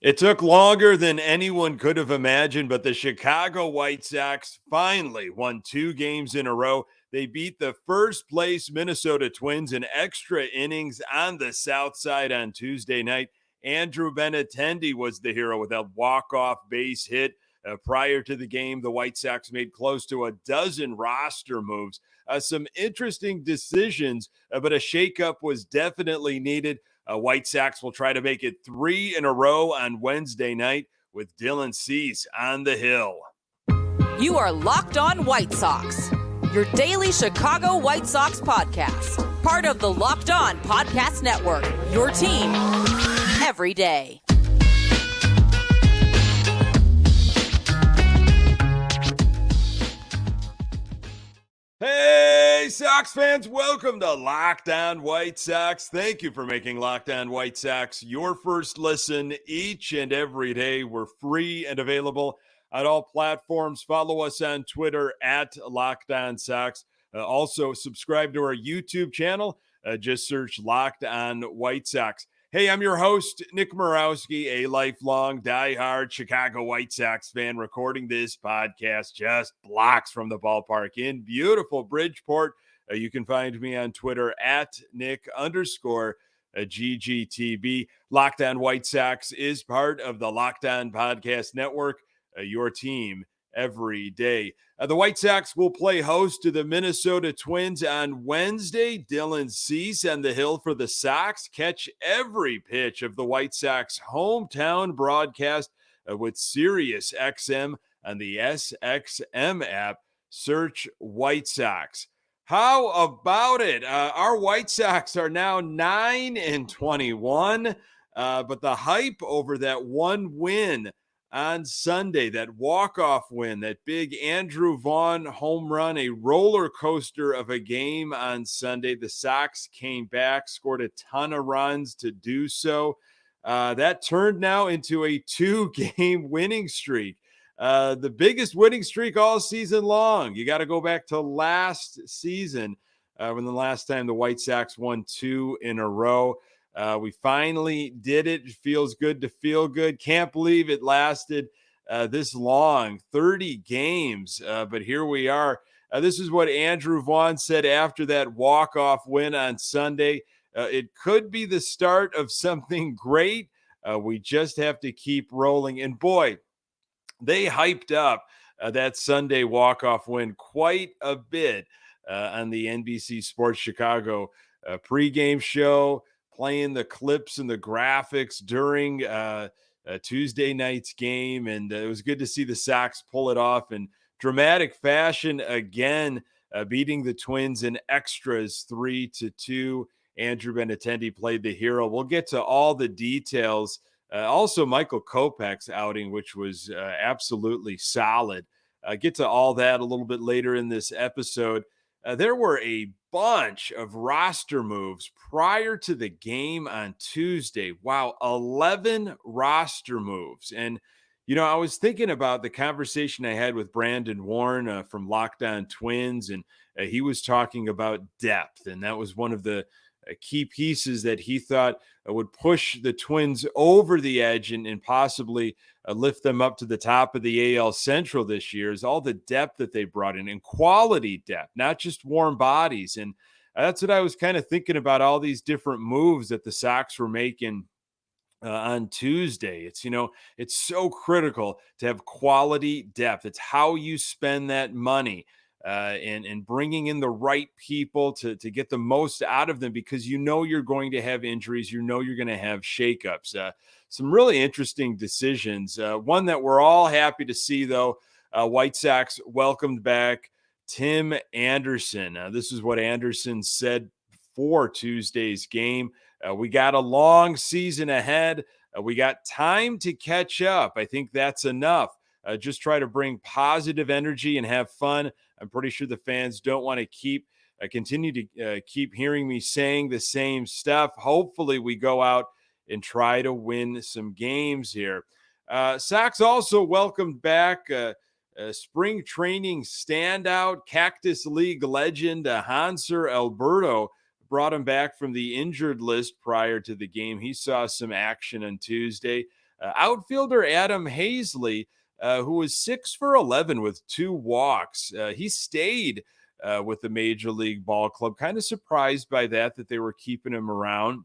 It took longer than anyone could have imagined, but the Chicago White Sox finally won 2 games in a row. They beat the first place Minnesota Twins in extra innings on the South Side on Tuesday night. Andrew Benintendi was the hero with a walk-off base hit. Prior to the game, the White Sox made close to a dozen roster moves. Some interesting decisions, but a shakeup was definitely needed. White Sox will try to make it 3 in a row on Wednesday night with Dylan Cease on the hill. You are Locked On White Sox, your daily Chicago White Sox podcast. Part of the Locked On Podcast Network, your team every day. Hey, Sox fans, welcome to Locked On White Sox. Thank you for making Locked On White Sox your first listen each and every day. We're free and available on all platforms. Follow us on Twitter at Locked On Sox. Also, subscribe to our YouTube channel. Just search Locked On White Sox. Hey, I'm your host, Nick Morawski, a lifelong diehard Chicago White Sox fan, recording this podcast just blocks from the ballpark in beautiful Bridgeport. You can find me on Twitter at Nick_GGTB. Locked On White Sox is part of the Locked On Podcast Network, your team every day. The White Sox will play host to the Minnesota Twins on Wednesday. Dylan Cease on the hill for the Sox. Catch every pitch of the White Sox hometown broadcast with Sirius XM on the SXM app. Search White Sox. How about it? Our White Sox are now 9-21, but the hype over that one win on Sunday, that walk-off win, that big Andrew Vaughn home run, a roller coaster of a game on Sunday. The Sox came back, scored a ton of runs to do so. That turned now into a 2-game winning streak. The biggest winning streak all season long. You got to go back to last season when the last time the White Sox won 2 in a row. We finally did it. It feels good to feel good. Can't believe it lasted this long, 30 games. But here we are. This is what Andrew Vaughn said after that walk-off win on Sunday. It could be the start of something great. We just have to keep rolling. And boy, they hyped up that Sunday walk-off win quite a bit on the NBC Sports Chicago pregame show, playing the clips and the graphics during Tuesday night's game. And it was good to see the Sox pull it off in dramatic fashion again, beating the Twins in extras 3-2. Andrew Benintendi played the hero. We'll get to all the details. Also, Michael Kopech's outing, which was absolutely solid. Get to all that a little bit later in this episode. There were a bunch of roster moves prior to the game on Tuesday. Wow, 11 roster moves. And, you know, I was thinking about the conversation I had with Brandon Warren from Locked On Twins, and he was talking about depth, and that was one of the key pieces that he thought would push the Twins over the edge and possibly lift them up to the top of the AL Central this year, is all the depth that they brought in, and quality depth, not just warm bodies. And that's what I was kind of thinking about, all these different moves that the Sox were making on Tuesday. It's, you know, it's so critical to have quality depth. It's how you spend that money. And bringing in the right people to get the most out of them, because you know you're going to have injuries, you know you're going to have shakeups. Some really interesting decisions. One that we're all happy to see, though, White Sox welcomed back Tim Anderson. This is what Anderson said before Tuesday's game. We got a long season ahead. We got time to catch up. I think that's enough. Just try to bring positive energy and have fun. I'm pretty sure the fans don't want to continue to keep hearing me saying the same stuff. Hopefully we go out and try to win some games here. Sox also welcomed back spring training standout, Cactus League legend Hanser Alberto. Brought him back from the injured list prior to the game. He saw some action on Tuesday. Outfielder Adam Hazley, who was 6 for 11 with 2 walks. He stayed with the Major League Ball Club. Kind of surprised by that they were keeping him around.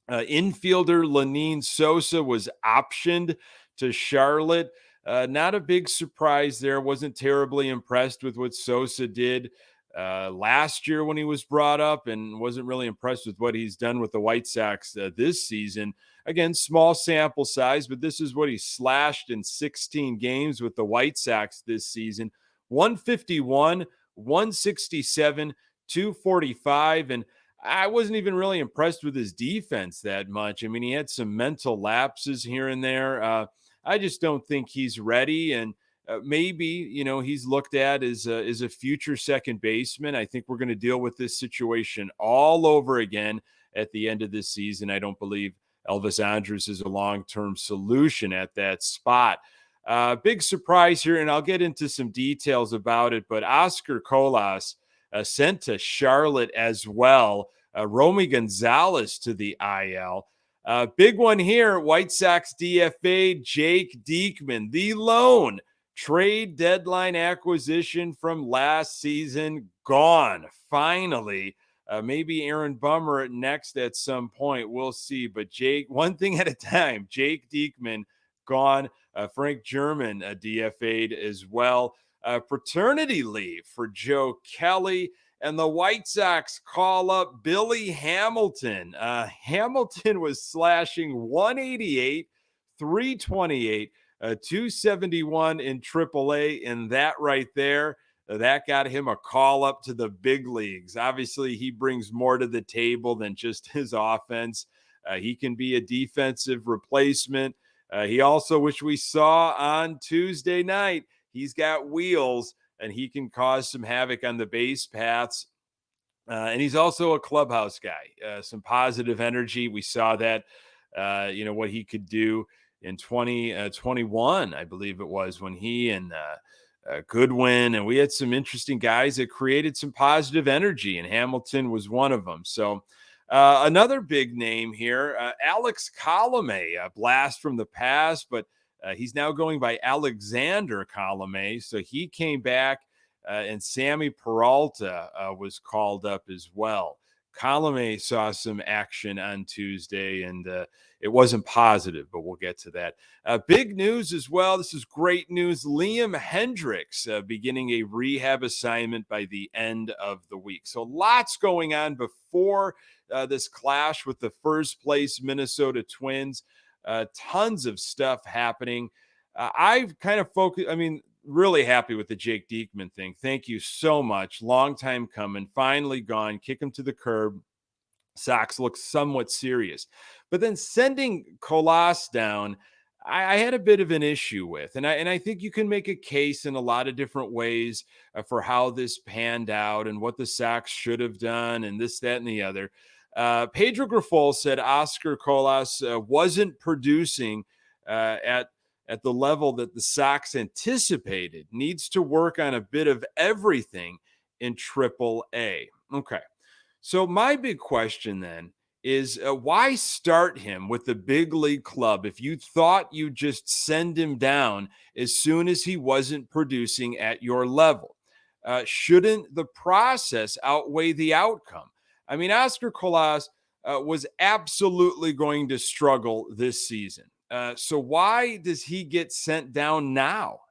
Infielder Lenyn Sosa was optioned to Charlotte. Not a big surprise there. Wasn't terribly impressed with what Sosa did last year when he was brought up, and wasn't really impressed with what he's done with the White Sox this season. Again, small sample size, but this is what he slashed in 16 games with the White Sox this season. 151, 167, 245, and I wasn't even really impressed with his defense that much. I mean, he had some mental lapses here and there. I just don't think he's ready, and maybe, he's looked at as a future second baseman. I think we're going to deal with this situation all over again at the end of this season. I don't believe Elvis Andrus is a long-term solution at that spot. Big surprise here, and I'll get into some details about it, but Oscar Colas sent to Charlotte as well. Romy Gonzalez to the IL. Big one here, White Sox DFA Jake Diekman, the lone trade deadline acquisition from last season, gone, finally. Maybe Aaron Bummer next at some point. We'll see. But Jake, one thing at a time. Jake Diekman gone. Frank German DFA'd as well. Paternity leave for Joe Kelly. And the White Sox call up Billy Hamilton. Hamilton was slashing 188, 328, 271 in AAA. And that right there, that got him a call up to the big leagues. Obviously, he brings more to the table than just his offense. He can be a defensive replacement. He also, which we saw on Tuesday night, he's got wheels and he can cause some havoc on the base paths. And he's also a clubhouse guy, some positive energy. We saw that, what he could do in 2021, I believe it was, when he and Goodwin, and we had some interesting guys that created some positive energy, and Hamilton was one of them. So another big name here, Alex Colome, a blast from the past, but he's now going by Alexander Colome. So he came back, and Sammy Peralta was called up as well. Colome saw some action on Tuesday, and it wasn't positive, but we'll get to that. Big news as well. This is great news. Liam Hendriks beginning a rehab assignment by the end of the week. So lots going on before this clash with the first place Minnesota Twins. Tons of stuff happening. I've kind of focused, really happy with the Jake Diekman thing. Thank you so much. Long time coming. Finally gone. Kick him to the curb. Sox look somewhat serious. But then sending Colas down, I had a bit of an issue with. And I think you can make a case in a lot of different ways for how this panned out and what the Sox should have done and this, that, and the other. Pedro Grifol said Oscar Colas wasn't producing at the level that the Sox anticipated, needs to work on a bit of everything in AAA. Okay. So my big question then is why start him with the big league club if you thought you'd just send him down as soon as he wasn't producing at your level? Shouldn't the process outweigh the outcome? Oscar Colas was absolutely going to struggle this season. So why does he get sent down now?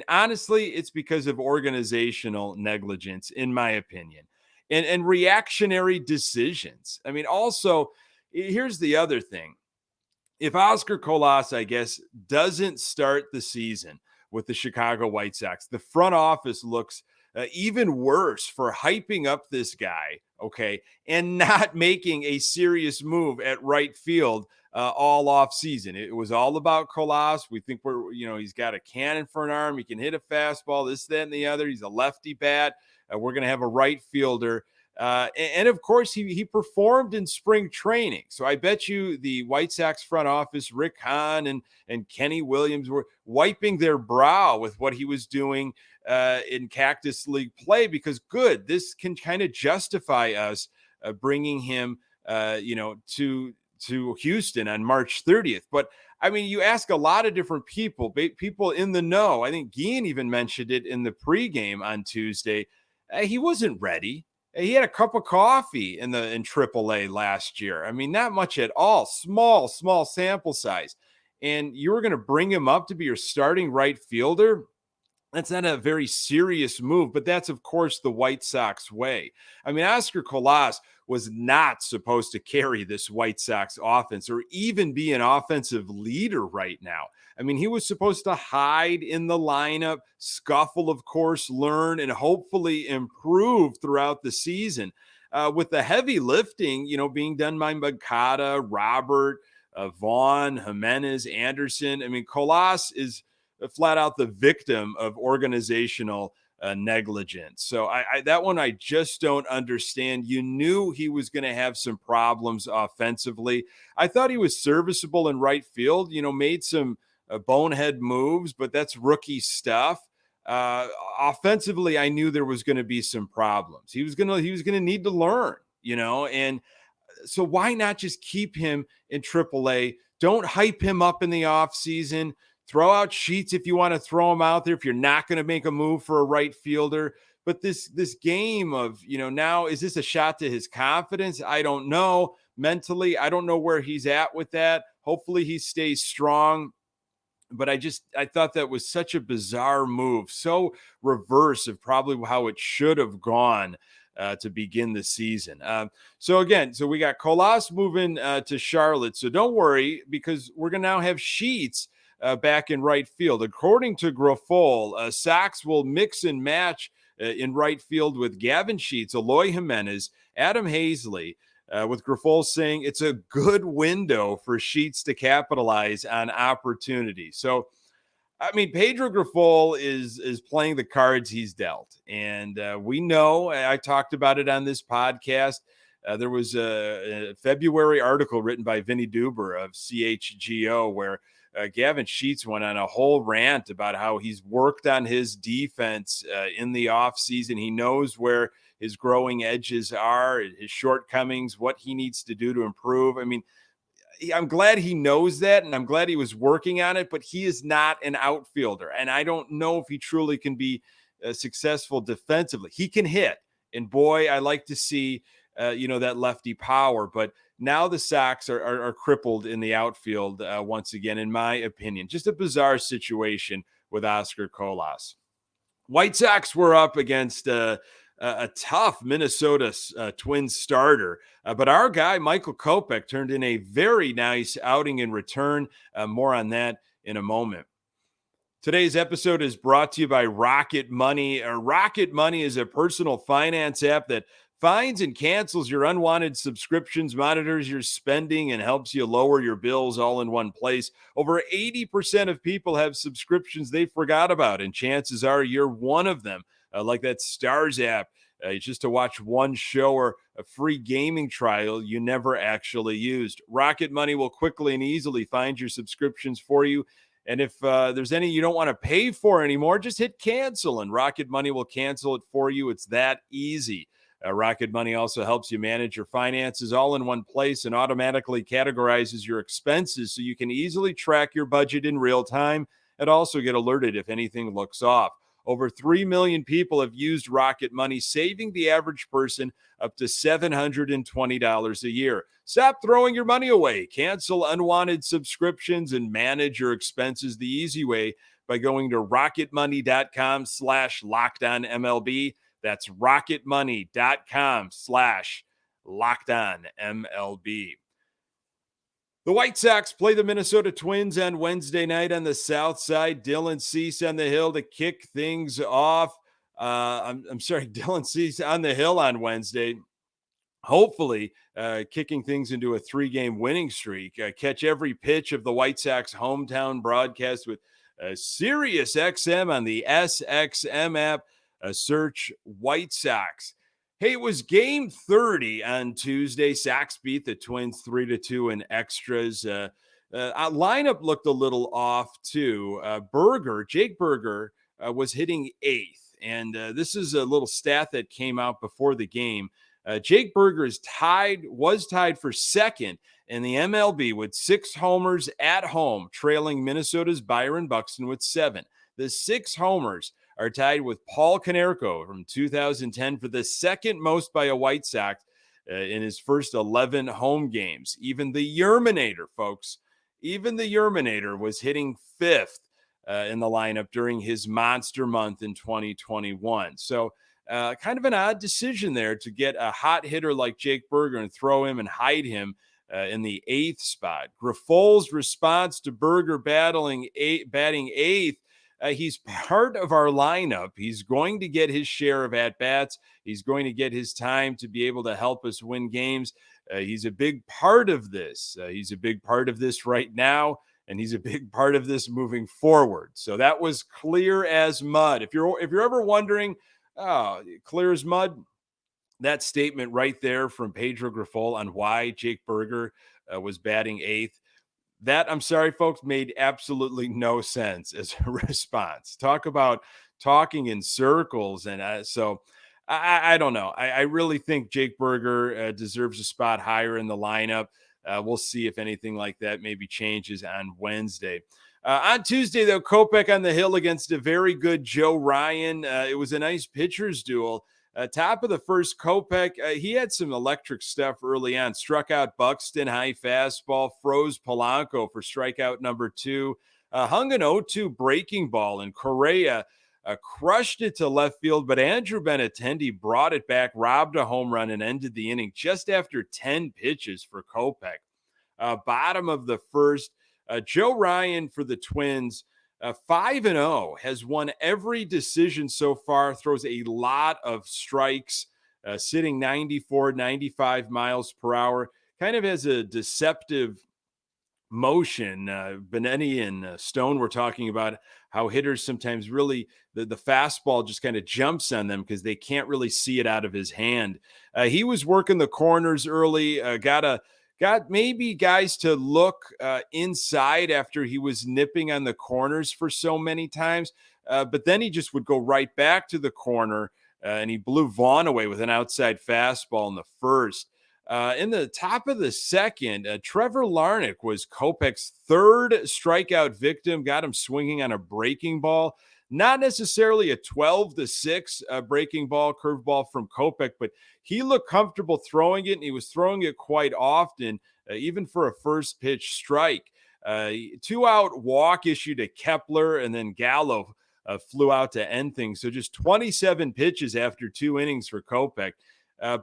Honestly, it's because of organizational negligence, in my opinion, and reactionary decisions. Also, here's the other thing. If Oscar Colas, I guess, doesn't start the season with the Chicago White Sox, the front office looks even worse for hyping up this guy, okay, and not making a serious move at right field all off season. It was all about Colas. We think he's got a cannon for an arm. He can hit a fastball, this, that, and the other. He's a lefty bat. We're going to have a right fielder. And of course, he performed in spring training. So I bet you the White Sox front office, Rick Hahn and Kenny Williams, were wiping their brow with what he was doing in Cactus League play, because this can kind of justify us bringing him, to Houston on March 30th. But I mean, you ask a lot of different people, people in the know. I think Guillen even mentioned it in the pregame on Tuesday. He wasn't ready. He had a cup of coffee in AAA last year. I mean, not much at all. Small sample size. And you were going to bring him up to be your starting right fielder. That's not a very serious move, but that's, of course, the White Sox way. I mean, Oscar Colas was not supposed to carry this White Sox offense or even be an offensive leader right now. I mean, he was supposed to hide in the lineup, scuffle, of course, learn, and hopefully improve throughout the season. With the heavy lifting, being done by Moncada, Robert, Vaughn, Jimenez, Anderson. I mean, Colas is flat out the victim of organizational negligence. So that one I just don't understand. You knew he was going to have some problems offensively. I thought he was serviceable in right field, made some bonehead moves, but that's rookie stuff. Offensively, I knew there was going to be some problems. He was going to need to learn, and so why not just keep him in AAA? Don't hype him up in the offseason. Throw out Sheets if you want to throw him out there, if you're not going to make a move for a right fielder. But this game of, now is this a shot to his confidence? I don't know. Mentally, I don't know where he's at with that. Hopefully he stays strong. But I thought that was such a bizarre move, so reverse of probably how it should have gone to begin the season. So we got Colas moving to Charlotte. So don't worry, because we're going to now have Sheets back in right field. According to Grifol, Sox will mix and match in right field with Gavin Sheets, Eloy Jimenez, Adam Hazley, with Grifol saying it's a good window for Sheets to capitalize on opportunity. So, I mean, Pedro Grifol is playing the cards he's dealt. And we know, I talked about it on this podcast. There was a February article written by Vinny Duber of CHGO where Gavin Sheets went on a whole rant about how he's worked on his defense in the offseason. He knows where his growing edges are, his shortcomings, what he needs to do to improve. I mean, I'm glad he knows that, and I'm glad he was working on it, but he is not an outfielder, and I don't know if he truly can be successful defensively. He can hit, and boy, I like to see that lefty power, but now the Sox are crippled in the outfield once again, in my opinion. Just a bizarre situation with Oscar Colas. White Sox were up against a tough Minnesota Twins starter, but our guy, Michael Kopech, turned in a very nice outing in return. More on that in a moment. Today's episode is brought to you by Rocket Money. Rocket Money is a personal finance app that finds and cancels your unwanted subscriptions, monitors your spending, and helps you lower your bills all in one place. Over 80% of people have subscriptions they forgot about, and chances are you're one of them. Like that Stars app, just to watch one show, or a free gaming trial you never actually used. Rocket Money will quickly and easily find your subscriptions for you. And if there's any you don't want to pay for anymore, just hit cancel, and Rocket Money will cancel it for you. It's that easy. Rocket Money also helps you manage your finances all in one place and automatically categorizes your expenses so you can easily track your budget in real time and also get alerted if anything looks off. Over 3 million people have used Rocket Money, saving the average person up to $720 a year. Stop throwing your money away. Cancel unwanted subscriptions and manage your expenses the easy way by going to rocketmoney.com/LockedOnMLB. That's rocketmoney.com/LockedOnMLB. The White Sox play the Minnesota Twins on Wednesday night on the South Side. Dylan Cease on the hill to kick things off. Dylan Cease on the hill on Wednesday. Hopefully, kicking things into a 3-game winning streak. Catch every pitch of the White Sox hometown broadcast with Sirius XM on the SXM app. Search White Sox. Hey, it was game 30 on Tuesday. Sox beat the Twins 3-2 in extras. Lineup looked a little off, too. Jake Berger, was hitting 8th. And this is a little stat that came out before the game. Jake Burger was tied for second in the MLB with 6 homers at home, trailing Minnesota's Byron Buxton with 7. The 6 homers are tied with Paul Konerko from 2010 for the second most by a White Sox in his first 11 home games. Even the Yerminator, folks, was hitting 5th in the lineup during his monster month in 2021. So kind of an odd decision there to get a hot hitter like Jake Burger and throw him and hide him in the 8th spot. Griffol's response to Burger batting 8th. He's part of our lineup. He's going to get his share of at-bats. He's going to get his time to be able to help us win games. He's a big part of this. He's a big part of this right now, and he's a big part of this moving forward. So that was clear as mud. If you're ever wondering, clear as mud, that statement right there from Pedro Grifol on why Jake Burger was batting 8th. That, I'm sorry, folks, made absolutely no sense as a response. Talk about talking in circles. And so I don't know. I really think Jake Burger deserves a spot higher in the lineup. We'll see if anything like that maybe changes on Wednesday. On Tuesday, though, Kopech on the hill against a very good Joe Ryan. It was a nice pitcher's duel. Top of the first, Kopech, he had some electric stuff early on. Struck out Buxton, high fastball, froze Polanco for strikeout number 2. Hung an 0-2 breaking ball, and Correa crushed it to left field, but Andrew Benintendi brought it back, robbed a home run, and ended the inning just after 10 pitches for Kopech. Bottom of the first, Joe Ryan for the Twins, 5-0, has won every decision so far, throws a lot of strikes, sitting 94, 95 miles per hour, kind of has a deceptive motion. Benetti and Stone were talking about how hitters sometimes really, the fastball just kind of jumps on them because they can't really see it out of his hand. He was working the corners early, got maybe guys to look inside after he was nipping on the corners for so many times. But then he just would go right back to the corner, and he blew Vaughn away with an outside fastball in the first. In the top of the second, Trevor Larnach was Kopech's 3rd strikeout victim, got him swinging on a breaking ball. Not necessarily a 12-6 breaking ball, curveball from Kopech, but he looked comfortable throwing it, and he was throwing it quite often, even for a first pitch strike. 2-out walk issued to Kepler, and then Gallo flew out to end things. So just 27 pitches after 2 innings for Kopech.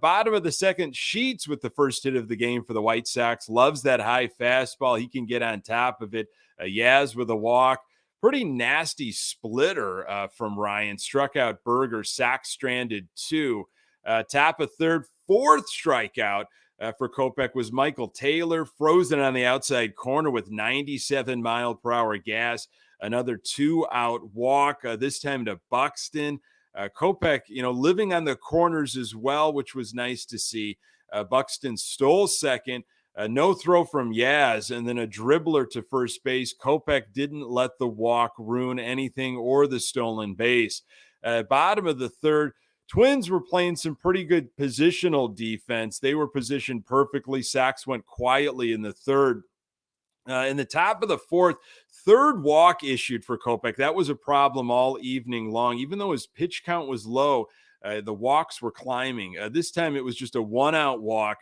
Bottom of the second, Sheets with the first hit of the game for the White Sox. Loves that high fastball. He can get on top of it. Yaz with a walk. Pretty nasty splitter from Ryan. Struck out Burger, sack stranded 2. Top of third, 4th strikeout for Kopech was Michael Taylor, frozen on the outside corner with 97 mile per hour gas. Another 2-out walk, this time to Buxton. Kopech, living on the corners as well, which was nice to see. Buxton stole second. No throw from Yaz, and then a dribbler to first base. Kopech didn't let the walk ruin anything or the stolen base. Bottom of the third, Twins were playing some pretty good positional defense. They were positioned perfectly. Sox went quietly in the third. In the top of the fourth, 3rd walk issued for Kopech. That was a problem all evening long. Even though his pitch count was low, the walks were climbing. This time it was just a 1-out walk.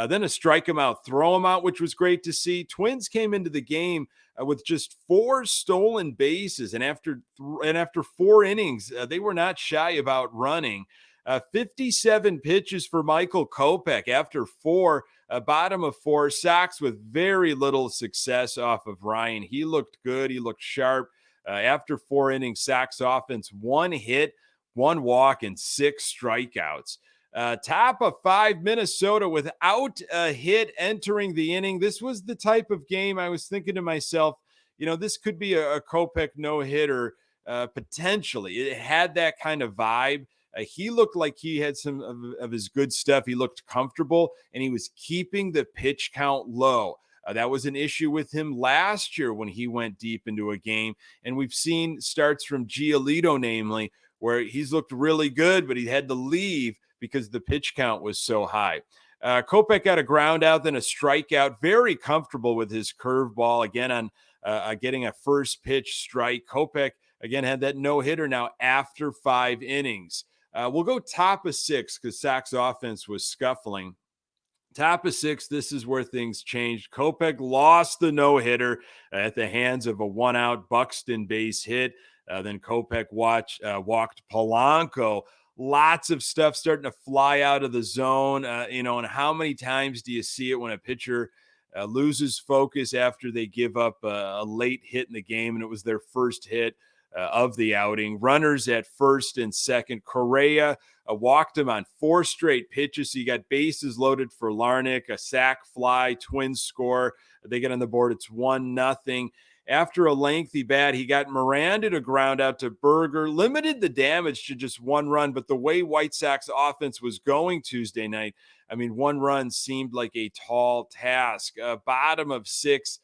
Then a strike him out, throw him out, which was great to see. Twins came into the game with just 4 stolen bases, and after 4 innings, they were not shy about running. 57 pitches for Michael Kopech after 4. Bottom of 4, Sox with very little success off of Ryan. He looked good. He looked sharp. After 4 innings, Sox offense, 1 hit, 1 walk, and 6 strikeouts. Top of 5, Minnesota without a hit entering the inning. This was the type of game I was thinking to myself, this could be a Kopech no-hitter potentially. It had that kind of vibe. He looked like he had some of his good stuff. He looked comfortable, and he was keeping the pitch count low. That was an issue with him last year when he went deep into a game. And we've seen starts from Giolito, namely, where he's looked really good, but he had to leave because the pitch count was so high. Kopech got a ground out, then a strikeout. Very comfortable with his curveball again on getting a first pitch strike. Kopech again had that no hitter now after 5 innings. We'll go top of 6 because Sox offense was scuffling. Top of 6, this is where things changed. Kopech lost the no-hitter at the hands of a one-out Buxton base hit. Then Kopech walked Polanco. Lots of stuff starting to fly out of the zone. And how many times do you see it when a pitcher loses focus after they give up a late hit in the game, and it was their first hit of the outing. Runners at first and second. Correa walked him on 4 straight pitches. So you got bases loaded for Larnach, a sac fly, Twins score. They get on the board. It's 1-0. After a lengthy bat, he got Miranda to ground out to Berger, limited the damage to just 1 run. But the way White Sox offense was going Tuesday night, 1 run seemed like a tall task. Bottom of 6,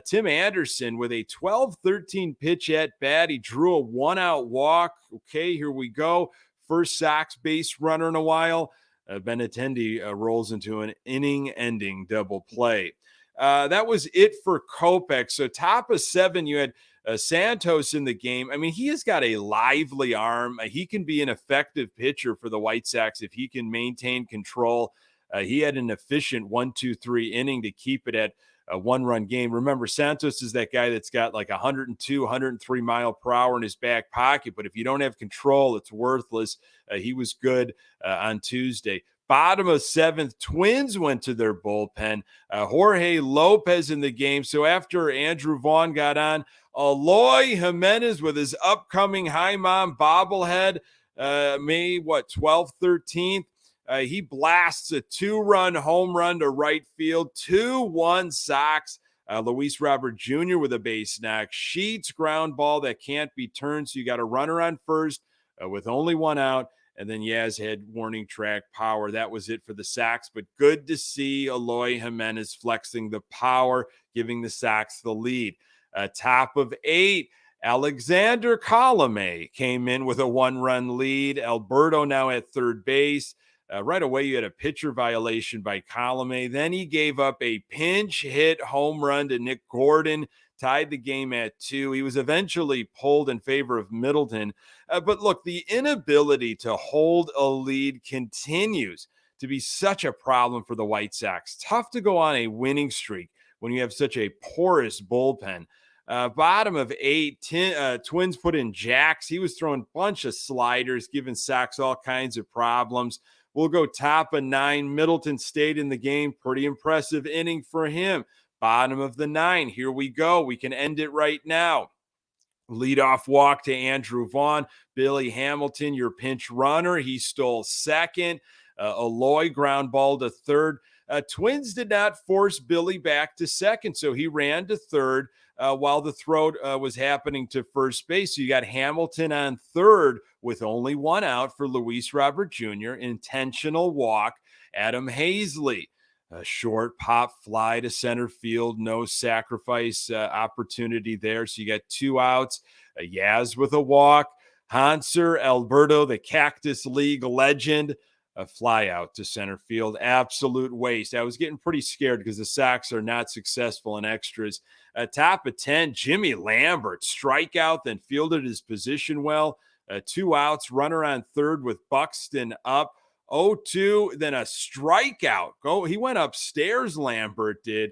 Tim Anderson with a 12-13 pitch at bat. He drew a 1-out walk. Okay, here we go. First Sox base runner in a while. Benintendi rolls into an inning-ending double play. That was it for Kopech. So top of 7, you had Santos in the game. He has got a lively arm. He can be an effective pitcher for the White Sox if he can maintain control. He had an efficient 1-2-3 inning to keep it at a 1-run game. Remember, Santos is that guy that's got like 102, 103 mile per hour in his back pocket. But if you don't have control, it's worthless. He was good on Tuesday. Bottom of 7th, Twins went to their bullpen. Jorge Lopez in the game. So after Andrew Vaughn got on, Eloy Jimenez with his upcoming High Mom bobblehead, May 12th, 13th. He blasts a 2-run home run to right field, 2-1 Sox. Luis Robert Jr. with a base knock. Sheets ground ball that can't be turned. So you got a runner on first with only 1 out. And then Yaz had warning track power. That was it for the Sox. But good to see Eloy Jimenez flexing the power, giving the Sox the lead. Top of 8. Alexander Colome came in with a 1-run lead. Alberto now at third base. Right away, you had a pitcher violation by Colome. Then he gave up a pinch hit home run to Nick Gordon, tied the game at 2. He was eventually pulled in favor of Middleton. But look, the inability to hold a lead continues to be such a problem for the White Sox. Tough to go on a winning streak when you have such a porous bullpen. Bottom of 8, Twins put in Jax. He was throwing a bunch of sliders, giving Sox all kinds of problems. We'll go top of 9. Middleton stayed in the game. Pretty impressive inning for him. Bottom of the 9. Here we go. We can end it right now. Leadoff walk to Andrew Vaughn. Billy Hamilton, your pinch runner. He stole second. Eloy ground ball to third. Twins did not force Billy back to second, so he ran to third while the throw was happening to first base. So you got Hamilton on third with only 1 out for Luis Robert Jr. Intentional walk. Adam Hazley, a short pop fly to center field. No sacrifice opportunity there. So you got 2 outs. Yaz with a walk. Hanser Alberto, the Cactus League legend, a fly out to center field. Absolute waste. I was getting pretty scared because the Sox are not successful in extras. Top of 10, Jimmy Lambert, strikeout, then fielded his position well. 2 outs, runner on third with Buxton up. 0-2, then a strikeout. He went upstairs, Lambert did.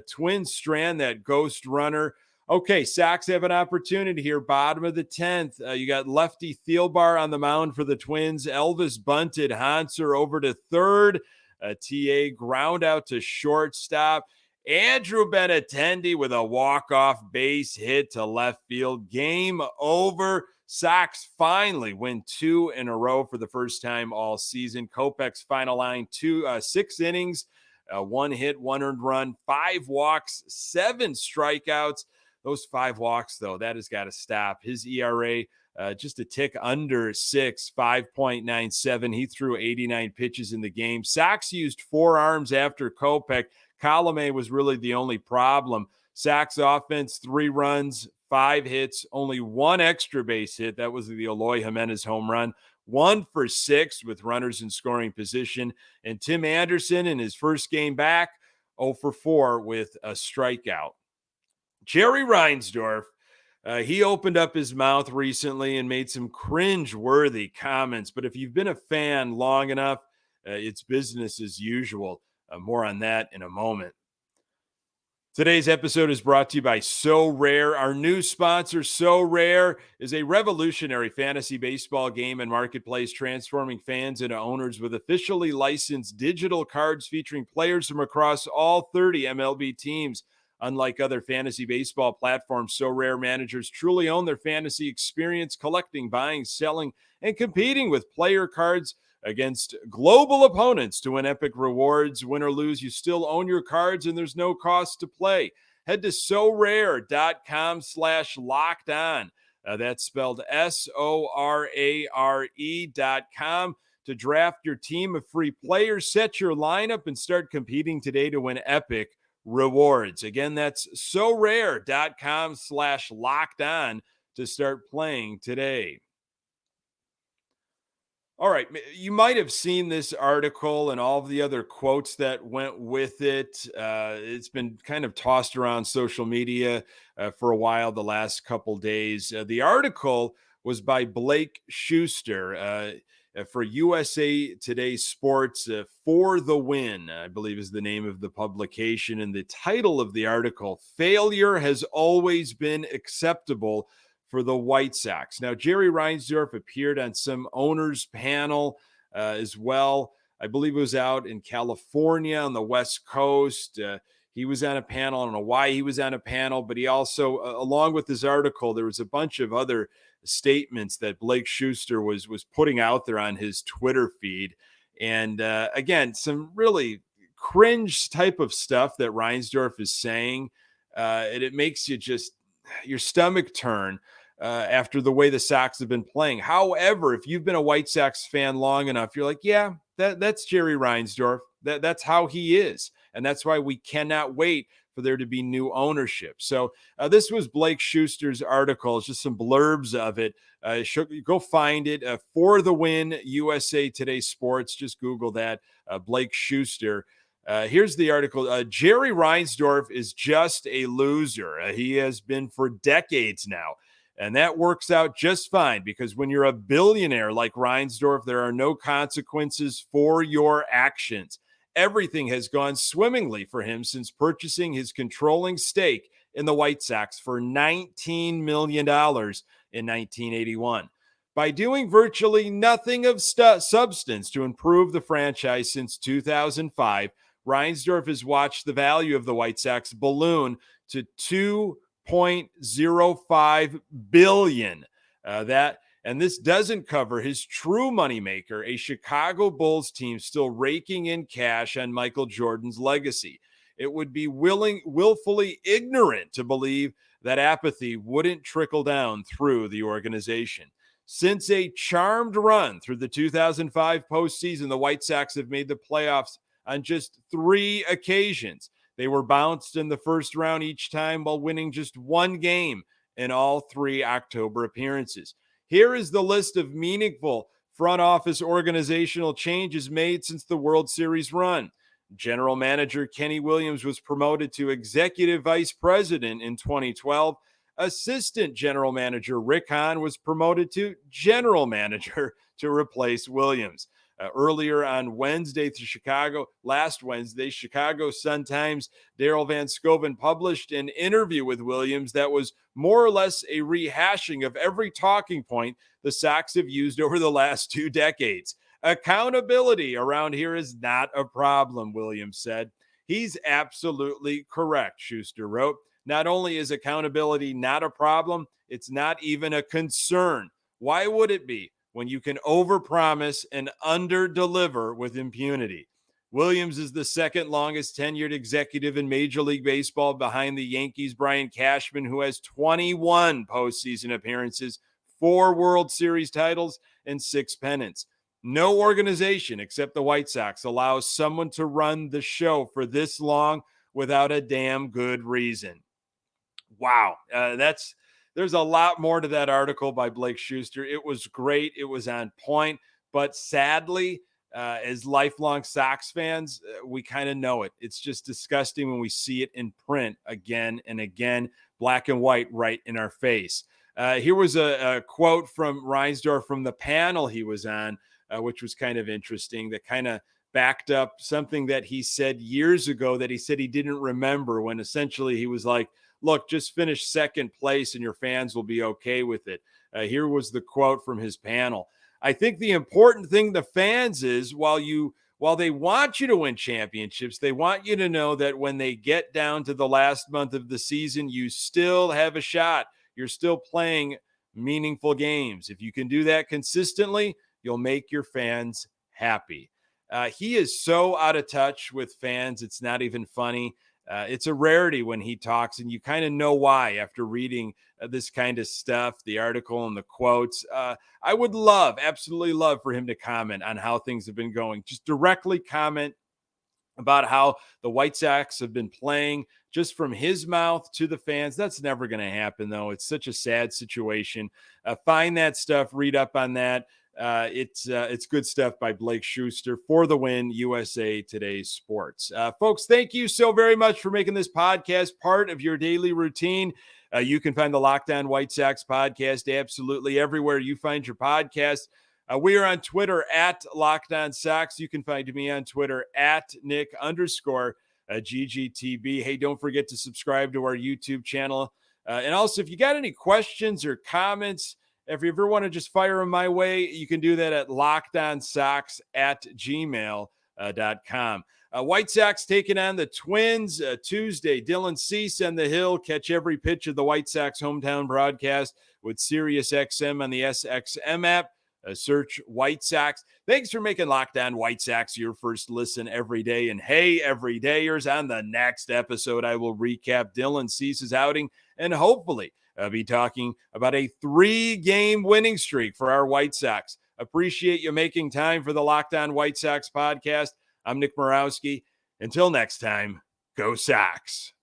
Twins strand that ghost runner. Okay, Sox have an opportunity here. Bottom of the 10th. You got lefty Thielbar on the mound for the Twins. Elvis bunted Hanser over to third. TA ground out to shortstop. Andrew Benintendi with a walk-off base hit to left field. Game over. Sox finally win 2 in a row for the first time all season. Kopech's final line, 6 innings, 1 hit, 1 earned run, 5 walks, 7 strikeouts. Those 5 walks, though, that has got to stop. His ERA just a tick under 6, 5.97. He threw 89 pitches in the game. Sox used 4 arms after Kopech. Colome was really the only problem. Sox offense, 3 runs, 5 hits, only 1 extra base hit. That was the Eloy Jimenez home run. 1 for 6 with runners in scoring position. And Tim Anderson in his first game back, 0 for 4 with a strikeout. Jerry Reinsdorf, he opened up his mouth recently and made some cringe-worthy comments. But if you've been a fan long enough, it's business as usual. More on that in a moment. Today's episode is brought to you by So Rare. Our new sponsor, So Rare, is a revolutionary fantasy baseball game and marketplace transforming fans into owners with officially licensed digital cards featuring players from across all 30 MLB teams. Unlike other fantasy baseball platforms, So Rare managers truly own their fantasy experience, collecting, buying, selling, and competing with player cards against global opponents to win epic rewards. Win or lose, you still own your cards and there's no cost to play. Head to sorare.com/lockedon. That's spelled SORARE.com to draft your team of free players, set your lineup, and start competing today to win epic rewards. Again, that's sorare.com/lockedon to start playing today. All right, you might have seen this article and all of the other quotes that went with it. It's been kind of tossed around social media for a while the last couple days. The article was by Blake Schuster for USA Today Sports. For the Win, I believe, is the name of the publication. And the title of the article, Failure Has Always Been Acceptable for the White Sox. Now, Jerry Reinsdorf appeared on some owners panel as well. I believe it was out in California on the West Coast. He was on a panel. I don't know why he was on a panel, but he also, along with this article, there was a bunch of other statements that Blake Schuster was putting out there on his Twitter feed. And again, some really cringe type of stuff that Reinsdorf is saying. And it makes you just, your stomach turn. After the way the Sox have been playing. However, if you've been a White Sox fan long enough, you're like, yeah, that's Jerry Reinsdorf. That's how he is. And that's why we cannot wait for there to be new ownership. So this was Blake Schuster's article. It's just some blurbs of it. Go find it. For the Win, USA Today Sports. Just Google that. Blake Schuster. Here's the article. Jerry Reinsdorf is just a loser. He has been for decades now. And that works out just fine because when you're a billionaire like Reinsdorf, there are no consequences for your actions. Everything has gone swimmingly for him since purchasing his controlling stake in the White Sox for $19 million in 1981. By doing virtually nothing of substance to improve the franchise since 2005, Reinsdorf has watched the value of the White Sox balloon to $2.05 billion. And this doesn't cover his true moneymaker, a Chicago Bulls team still raking in cash on Michael Jordan's legacy. It would be willfully ignorant to believe that apathy wouldn't trickle down through the organization. Since a charmed run through the 2005 postseason, the White Sox have made the playoffs on just 3 occasions. They were bounced in the first round each time while winning just 1 game in all 3 October appearances. Here is the list of meaningful front office organizational changes made since the World Series run. General manager Kenny Williams was promoted to executive vice president in 2012. Assistant general manager Rick Hahn was promoted to general manager to replace Williams. Earlier on last Wednesday, Chicago Sun-Times' Daryl Van Scoven published an interview with Williams that was more or less a rehashing of every talking point the Sox have used over the last 2 decades. Accountability around here is not a problem, Williams said. He's absolutely correct, Schuster wrote. Not only is accountability not a problem, it's not even a concern. Why would it be when you can overpromise and underdeliver with impunity? Williams is the second longest tenured executive in Major League Baseball behind the Yankees' Brian Cashman, who has 21 postseason appearances, 4 World Series titles, and 6 pennants. No organization except the White Sox allows someone to run the show for this long without a damn good reason. Wow, there's there's a lot more to that article by Blake Schuster. It was great. It was on point. But sadly, as lifelong Sox fans, we kind of know it. It's just disgusting when we see it in print again and again, black and white right in our face. Here was a quote from Reinsdorf from the panel he was on, which was kind of interesting, that kind of backed up something that he said years ago that he said he didn't remember, when essentially he was like, look, just finish second place and your fans will be okay with it. Here was the quote from his panel. I think the important thing to fans is while they want you to win championships, they want you to know that when they get down to the last month of the season, you still have a shot. You're still playing meaningful games. If you can do that consistently, you'll make your fans happy. He is so out of touch with fans. It's not even funny. It's a rarity when he talks, and you kind of know why after reading this kind of stuff, the article and the quotes. I would absolutely love for him to comment on how things have been going. Just directly comment about how the White Sox have been playing, just from his mouth to the fans. That's never going to happen, though. It's such a sad situation. Find that stuff, read up on that. It's good stuff by Blake Schuster for the win, USA Today Sports. Folks, thank you so very much for making this podcast part of your daily routine. You can find the Locked On White Sox podcast absolutely everywhere you find your podcast. We are on Twitter at Locked On Sox. You can find me on Twitter at Nick_GGTB. Hey, don't forget to subscribe to our YouTube channel. And also, if you got any questions or comments, if you ever want to just fire them my way, you can do that at lockedonsox@gmail.com. White Sox taking on the Twins Tuesday. Dylan Cease and the Hill. Catch every pitch of the White Sox hometown broadcast with SiriusXM on the SXM app. Search White Sox. Thanks for making Locked On White Sox your first listen every day. And hey, everydayers, on the next episode, I will recap Dylan Cease's outing and hopefully be talking about a 3-game winning streak for our White Sox. Appreciate you making time for the Locked On White Sox podcast. I'm Nick Morawski. Until next time, go Sox.